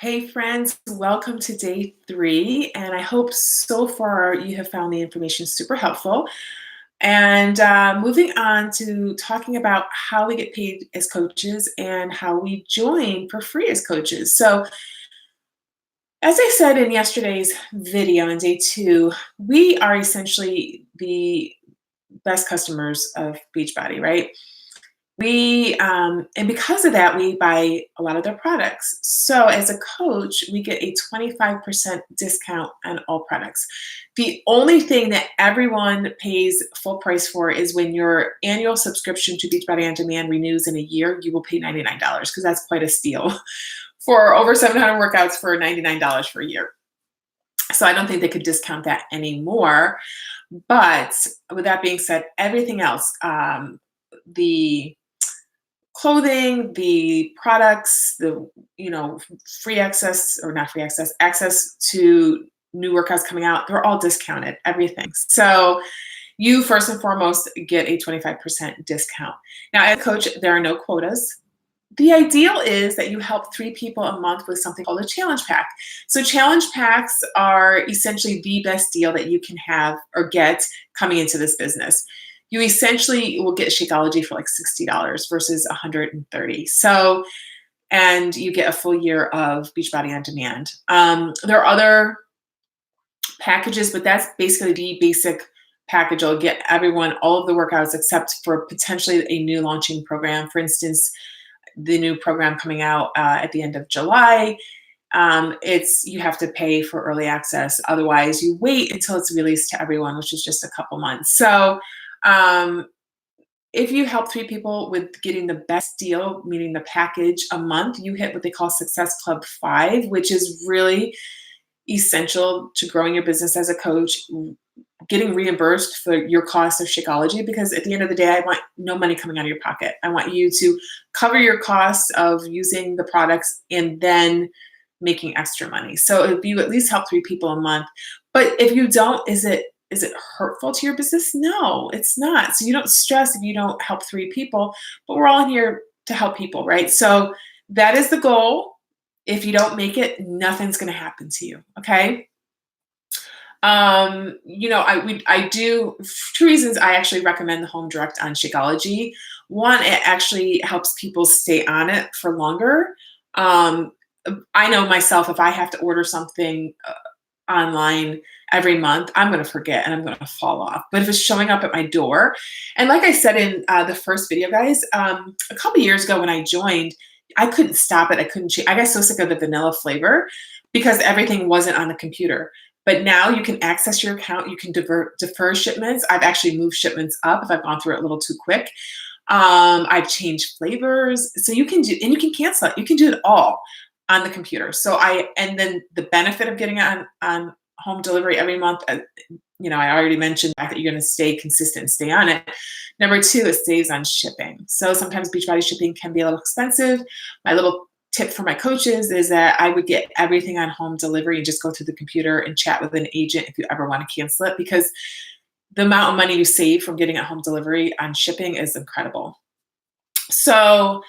Hey friends, welcome to day 3, and I hope so far you have found the information super helpful. And moving on to talking about how we get paid as coaches and how we join for free as coaches. So, as I said in yesterday's video on day 2, we are essentially the best customers of Beachbody, right? And because of that, we buy a lot of their products. So as a coach, we get a 25% discount on all products. The only thing that everyone pays full price for is when your annual subscription to Beachbody On Demand renews in a year, you will pay $99 because that's quite a steal for over 700 workouts for $99 for a year. So I don't think they could discount that anymore. But with that being said, everything else, the clothing, the products, the free access or not free access, access to new workouts coming out, they're all discounted, everything. So you first and foremost get a 25% discount. Now, as a coach, there are no quotas. The ideal is that you help 3 people a month with something called a challenge pack. So challenge packs are essentially the best deal that you can have or get coming into this business. You essentially will get Shakeology for like $60 versus $130. So, and you get a full year of Beachbody On Demand. There are other packages, but that's basically the basic package. I'll get everyone all of the workouts except for potentially a new launching program. For instance, the new program coming out at the end of July. It's you have to pay for early access. Otherwise, you wait until it's released to everyone, which is just a couple months. So if you help 3 people with getting the best deal, meaning the package a month, you hit what they call Success Club 5, which is really essential to growing your business as a coach, getting reimbursed for your cost of Shakeology, because at the end of the day, I want no money coming out of your pocket. I want you to cover your costs of using the products and then making extra money. So if you at least help 3 people a month, but if you don't, is it hurtful to your business? No, it's not. So you don't stress if you don't help 3 people, but we're all here to help people, right? So that is the goal. If you don't make it, nothing's going to happen to you. Okay. I do 2 reasons I actually recommend the home direct on Shakeology. One, it actually helps people stay on it for longer. I know myself, if I have to order something online every month, I'm going to forget and I'm going to fall off. But if it's showing up at my door, and like I said in the first video, guys, a couple years ago when I joined, I couldn't stop it. I couldn't change. I got so sick of the vanilla flavor because everything wasn't on the computer. But now you can access your account. You can defer shipments. I've actually moved shipments up if I've gone through it a little too quick. I've changed flavors. So you can do, and you can cancel it. You can do it all on the computer. And then the benefit of getting it on home delivery every month, I already mentioned that you're going to stay consistent and stay on it. Number 2, it saves on shipping. So sometimes Beachbody shipping can be a little expensive. My little tip for my coaches is that I would get everything on home delivery and just go through the computer and chat with an agent if you ever want to cancel it, because the amount of money you save from getting it home delivery on shipping is incredible. So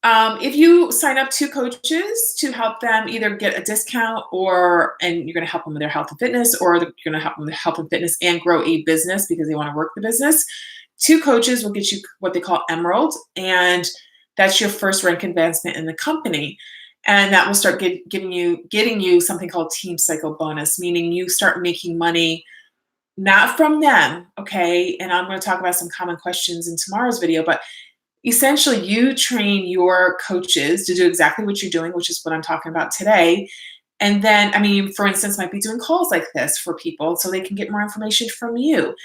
if you sign up 2 coaches to help them either get a discount and you're going to help them with their health and fitness, or you're going to help them with health and fitness and grow a business because they want to work the business, 2 coaches will get you what they call Emerald, and that's your first rank advancement in the company. And that will start getting you something called Team Cycle Bonus, meaning you start making money not from them, okay? And I'm going to talk about some common questions in tomorrow's video, but essentially you train your coaches to do exactly what you're doing, which is what I'm talking about today. And then, for instance, might be doing calls like this for people so they can get more information from you.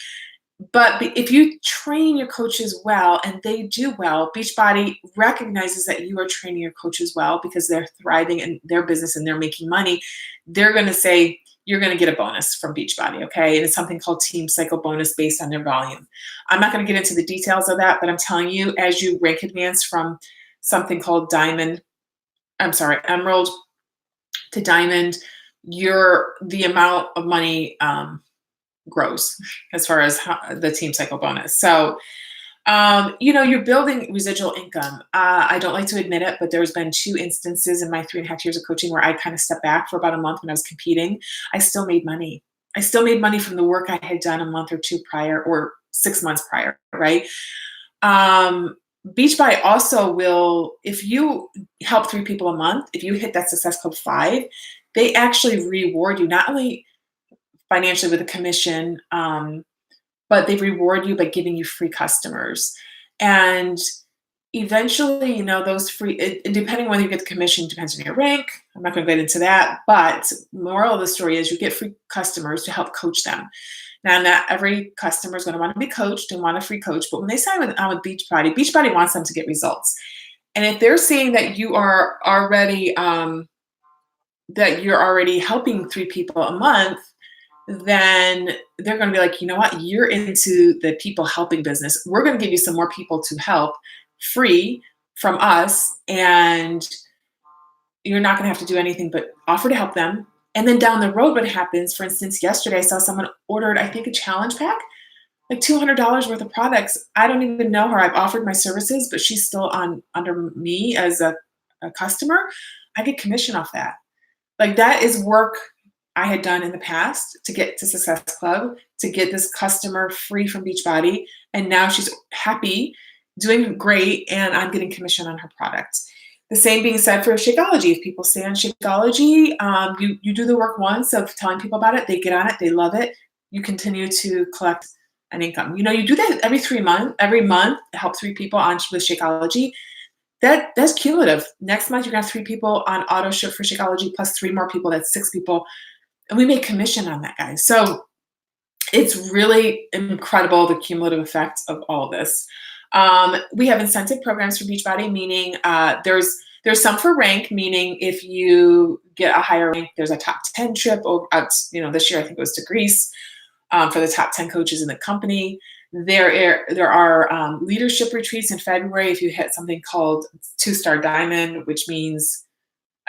But if you train your coaches well and they do well, Beachbody recognizes that you are training your coaches well because they're thriving in their business and they're making money. They're going to say, you're going to get a bonus from Beachbody, okay? And it's something called Team Cycle Bonus based on their volume. I'm not going to get into the details of that, but I'm telling you, as you rank advance from something called Emerald to Diamond, the amount of money grows as far as the Team Cycle Bonus. So You're building residual income. I don't like to admit it, but there's been 2 instances in my 3.5 years of coaching where I kind of stepped back for about a month when I was competing. I still made money. I still made money from the work I had done a month or 2 prior or 6 months prior, right? Um, Beachbody also will, if you help 3 people a month, if you hit that Success Club 5, they actually reward you not only financially with a commission, but they reward you by giving you free customers. And eventually, those free, depending on whether you get the commission, depends on your rank. I'm not going to get into that. But moral of the story is you get free customers to help coach them. Now, not every customer is going to want to be coached and want a free coach, but when they sign on with Beachbody wants them to get results. And if they're seeing that you are already helping 3 people a month, then they're going to be like, you know what, you're into the people helping business. We're going to give you some more people to help free from us. And you're not going to have to do anything but offer to help them. And then down the road, what happens, for instance, yesterday I saw someone ordered, I think, a challenge pack, like $200 worth of products. I don't even know her. I've offered my services, but she's still under me as a customer. I get commission off that. Like, that is work I had done in the past to get to Success Club, to get this customer free from Beachbody. And now she's happy, doing great, and I'm getting commission on her product. The same being said for Shakeology. If people stay on Shakeology, you do the work once of telling people about it, they get on it, they love it, you continue to collect an income. You do that every month, help 3 people on with Shakeology. That's cumulative. Next month, you're gonna have 3 people on auto ship for Shakeology plus 3 more people. That's 6 people. And we make commission on that, guys. So it's really incredible, the cumulative effect of all of this. We have incentive programs for Beachbody, meaning there's some for rank, meaning if you get a higher rank, there's a top 10 trip. This year I think it was to Greece for the top 10 coaches in the company. There are leadership retreats in February if you hit something called 2-star diamond, which means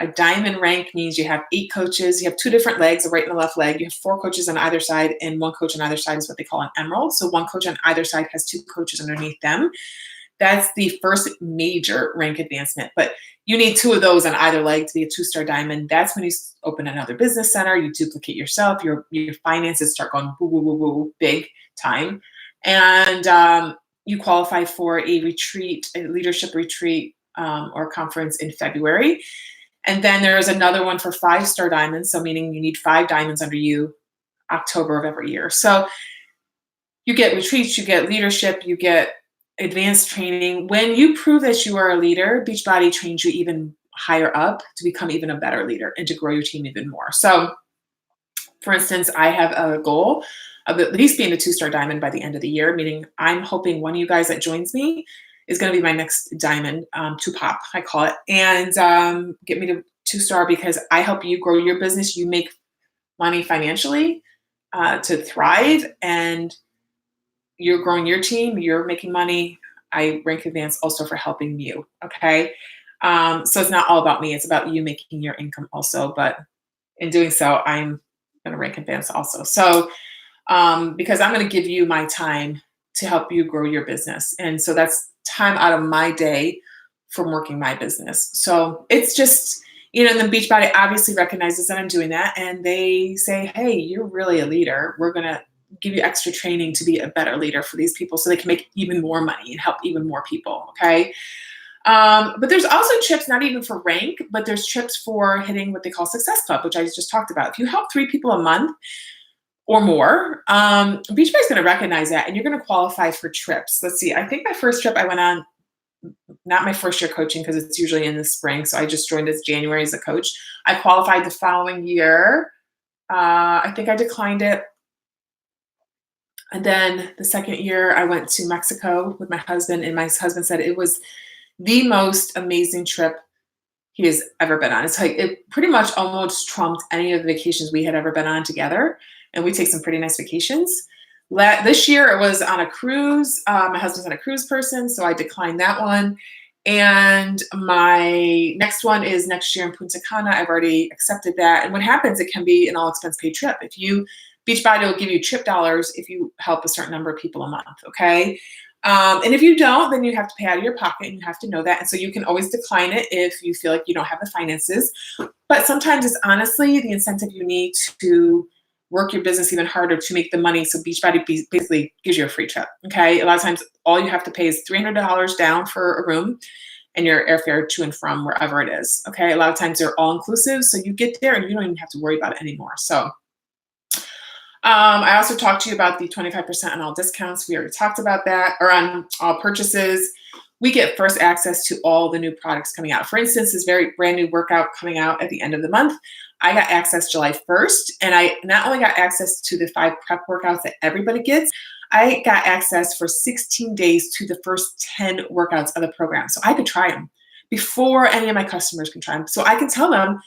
a diamond rank means you have 8 coaches. You have 2 different legs, the right and the left leg. You have 4 coaches on either side, and 1 coach on either side is what they call an emerald. So 1 coach on either side has 2 coaches underneath them. That's the first major rank advancement. But you need 2 of those on either leg to be a 2-star diamond. That's when you open another business center, you duplicate yourself, your finances start going boo, boo, boo, boo, big time. And you qualify for a retreat, a leadership retreat or conference in February. And then there is another one for 5-star diamonds. So meaning you need 5 diamonds under you, October of every year. So you get retreats, you get leadership, you get advanced training. When you prove that you are a leader, Beachbody trains you even higher up to become even a better leader and to grow your team even more. So for instance, I have a goal of at least being a 2-star diamond by the end of the year, meaning I'm hoping one of you guys that joins me is going to be my next diamond, to pop, I call it, and get me to 2-star because I help you grow your business. You make money financially to thrive, and you're growing your team. You're making money. I rank advance also for helping you. Okay, so it's not all about me. It's about you making your income also. But in doing so, I'm going to rank advance also. So because I'm going to give you my time to help you grow your business, and so that's time out of my day from working my business. So it's just, and the Beachbody obviously recognizes that I'm doing that. And they say, hey, you're really a leader. We're going to give you extra training to be a better leader for these people so they can make even more money and help even more people. Okay. But there's also trips, not even for rank, but there's trips for hitting what they call Success Club, which I just talked about. If you help 3 people a month or more, Beachbody is going to recognize that, and you're going to qualify for trips. Let's see. I think my first trip I went on, not my first year coaching because it's usually in the spring. So I just joined as January as a coach. I qualified the following year. I think I declined it. And then the second year I went to Mexico with my husband, and my husband said it was the most amazing trip he has ever been on. It's like it pretty much almost trumped any of the vacations we had ever been on together. And we take some pretty nice vacations. This year it was on a cruise. My husband's not a cruise person, so I declined that one. And my next one is next year in Punta Cana. I've already accepted that. And what happens, it can be an all expense paid trip. Beachbody will give you trip dollars if you help a certain number of people a month. Okay. And if you don't, then you have to pay out of your pocket and you have to know that. And so you can always decline it if you feel like you don't have the finances. But sometimes it's honestly the incentive you need to work your business even harder to make the money. So Beachbody basically gives you a free trip. Okay. A lot of times all you have to pay is $300 down for a room and your airfare to and from wherever it is. Okay. A lot of times they're all inclusive. So you get there and you don't even have to worry about it anymore. So I also talked to you about the 25% on all discounts. We already talked about that, or on all purchases. We get first access to all the new products coming out. For instance, this very brand new workout coming out at the end of the month. I got access July 1st, and I not only got access to the 5 prep workouts that everybody gets, I got access for 16 days to the first 10 workouts of the program. So I could try them before any of my customers can try them. So I can tell them,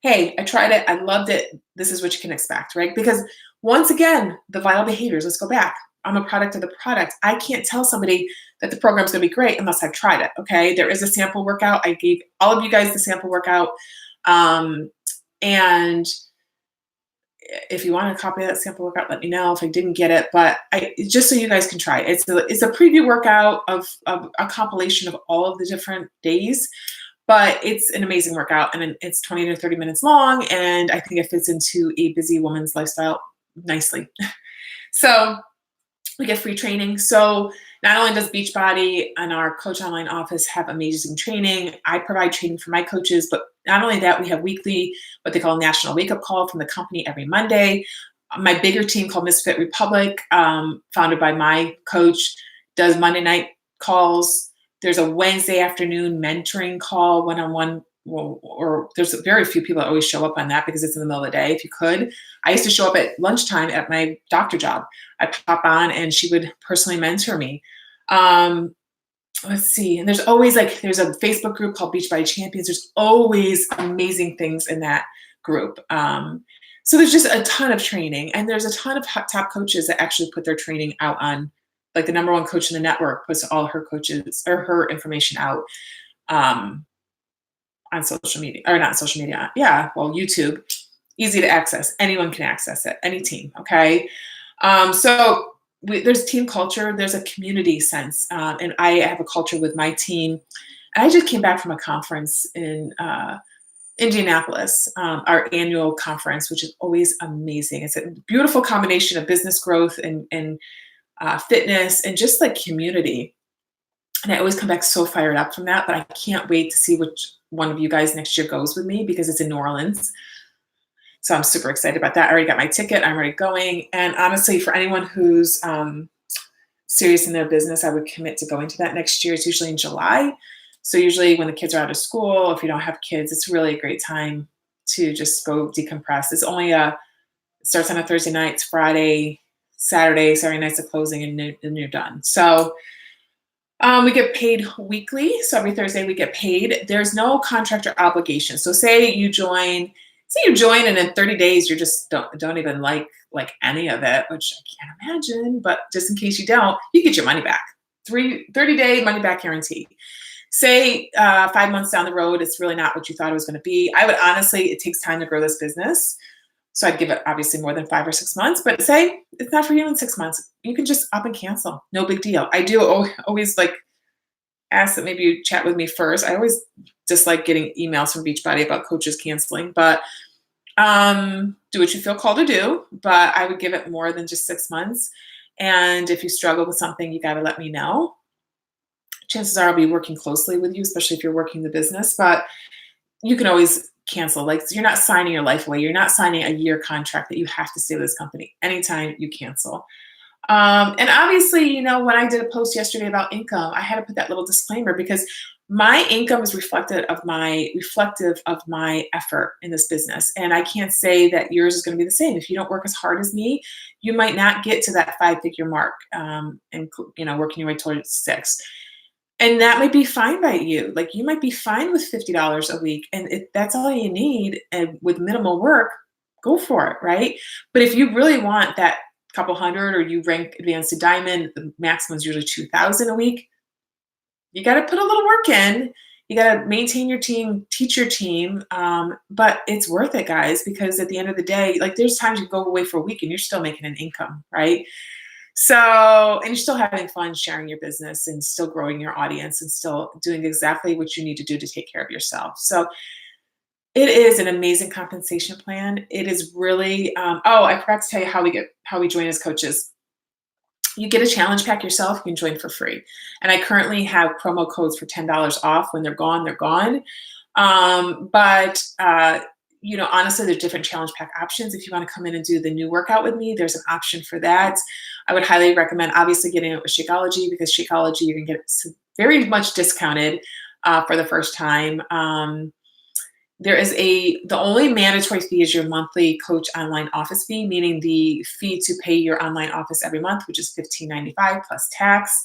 hey, I tried it. I loved it. This is what you can expect, right? Because once again, the vital behaviors, let's go back. I'm a product of the product. I can't tell somebody that the program's going to be great unless I've tried it. Okay. There is a sample workout. I gave all of you guys the sample workout. And if you want a copy of that sample workout, let me know if I didn't get it. But just so you guys can try it. It's a preview workout of a compilation of all of the different days. But it's an amazing workout, and it's 20 to 30 minutes long, and I think it fits into a busy woman's lifestyle nicely. So we get free training. So not only does Beachbody and our Coach Online office have amazing training, I provide training for my coaches, but not only that, we have weekly, what they call a national wake-up call from the company every Monday. My bigger team called Misfit Republic, founded by my coach, does Monday night calls. There's a Wednesday afternoon mentoring call, one-on-one, or there's very few people that always show up on that because it's in the middle of the day. If you could, I used to show up at lunchtime at my doctor job. I'd pop on and she would personally mentor me. Let's see. And there's a Facebook group called Beachbody Champions. There's always amazing things in that group. So there's just a ton of training, and there's a ton of top coaches that actually put their training out on, like the number one coach in the network puts all her coaches or her information out on social media, or not social media. Yeah. Well, YouTube, easy to access. Anyone can access it, any team. Okay. So there's team culture. There's a community sense. And I have a culture with my team. And I just came back from a conference in Indianapolis, our annual conference, which is always amazing. It's a beautiful combination of business growth and fitness and just like community. And I always come back so fired up from that, but I can't wait to see which one of you guys next year goes with me because it's in New Orleans. So I'm super excited about that. I already got my ticket. I'm already going. And honestly, for anyone who's serious in their business, I would commit to going to that next year. It's usually in July. So usually when the kids are out of school, if you don't have kids, it's really a great time to just go decompress. It starts on a Thursday night, it's Friday night's a closing, and you're done. So we get paid weekly. So every Thursday we get paid. There's no contract or obligation. So say you join and in 30 days you just don't even like any of it, which I can't imagine, but just in case you don't, you get your money back. 30-day money back guarantee. Say 5 months down the road, it's really not what you thought it was going to be. It takes time to grow this business. So I'd give it obviously more than 5 or 6 months, but say it's not for you in 6 months. You can just up and cancel. No big deal. I do always ask that maybe you chat with me first. I always dislike getting emails from Beachbody about coaches canceling, but do what you feel called to do. But I would give it more than just 6 months. And if you struggle with something, you got to let me know. Chances are I'll be working closely with you, especially if you're working the business, but you can always cancel. You're not signing your life away. You're not signing a year contract that you have to stay with this company. Anytime you cancel. And obviously, when I did a post yesterday about income, I had to put that little disclaimer because my income is reflective of my effort in this business. And I can't say that yours is going to be the same. If you don't work as hard as me, you might not get to that 5-figure mark, and working your way towards 6. And that might be fine by you. You might be fine with $50 a week. And if that's all you need and with minimal work, go for it, right? But if you really want that couple hundred, or you rank advanced to diamond, the maximum is usually 2,000 a week. You got to put a little work in. You got to maintain your team, teach your team. But it's worth it, guys, because at the end of the day, there's times you go away for a week and you're still making an income, right? So, and you're still having fun sharing your business and still growing your audience and still doing exactly what you need to do to take care of yourself. So, it is an amazing compensation plan. It is really, oh, I forgot to tell you how we join as coaches. You get a challenge pack yourself, you can join for free. And I currently have promo codes for $10 off. When they're gone, they're gone. But honestly, there's different challenge pack options. If you want to come in and do the new workout with me, there's an option for that. I would highly recommend, obviously, getting it with Shakeology, because Shakeology you can get very much discounted for the first time. The only mandatory fee is your monthly coach online office fee, meaning the fee to pay your online office every month, which is $15.95 plus tax.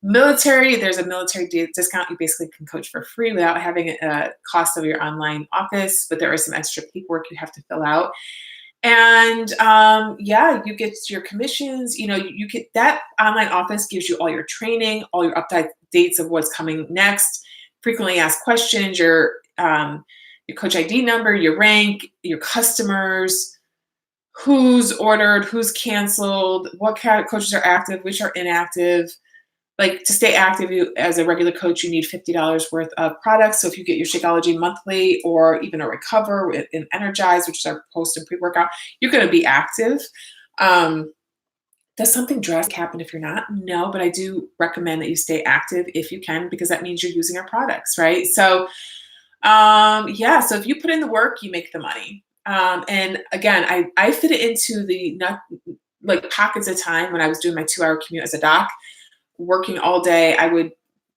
Military, there's a military discount. You basically can coach for free without having a cost of your online office, but there is some extra paperwork you have to fill out. And yeah, you get your commissions. You get that online office gives you all your training, all your updates of what's coming next, frequently asked questions, your coach ID number, your rank, your customers, who's ordered, who's canceled, what coaches are active, which are inactive. Like, to stay active, as a regular coach, you need $50 worth of products. So if you get your Shakeology monthly, or even a Recover and Energize, which is our post and pre-workout, you're going to be active. Does something drastic happen if you're not? No, but I do recommend that you stay active if you can, because that means you're using our products, right? So yeah, so if you put in the work, you make the money. And again, I fit it into the not like pockets of time. When I was doing my 2-hour commute as a doc, working all day, I would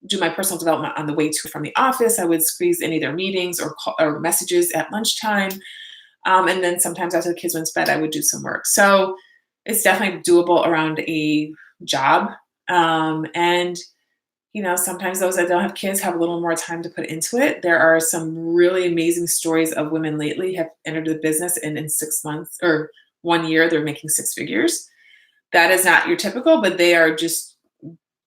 do my personal development on the way to from the office. I would squeeze in either meetings or messages at lunchtime. And then sometimes after the kids went to bed, I would do some work. So it's definitely doable around a job. And sometimes those that don't have kids have a little more time to put into it. There are some really amazing stories of women lately have entered the business, and in 6 months or 1 year, they're making six figures. That is not your typical, but they are just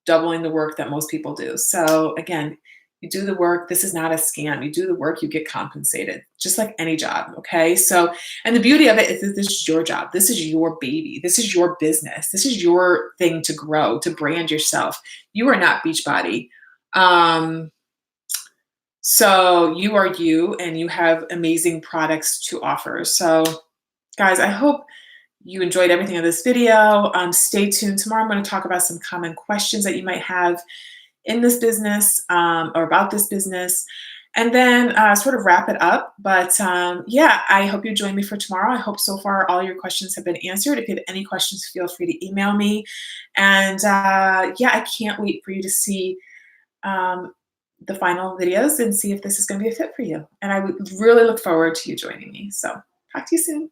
doubling the work that most people do. So again, you do the work. This is not a scam. You do the work, you get compensated, just like any job. Okay. So, and the beauty of it is that this is your job. This is your baby. This is your business. This is your thing to grow, to brand yourself. You are not Beachbody. So you are you, and you have amazing products to offer. So, guys, I hope you enjoyed everything in this video. Stay tuned. Tomorrow I'm going to talk about some common questions that you might have in this business, or about this business, and then sort of wrap it up. But yeah, I hope you join me for tomorrow. I hope so far all your questions have been answered. If you have any questions, feel free to email me. And yeah, I can't wait for you to see the final videos and see if this is going to be a fit for you. And I would really look forward to you joining me. So talk to you soon.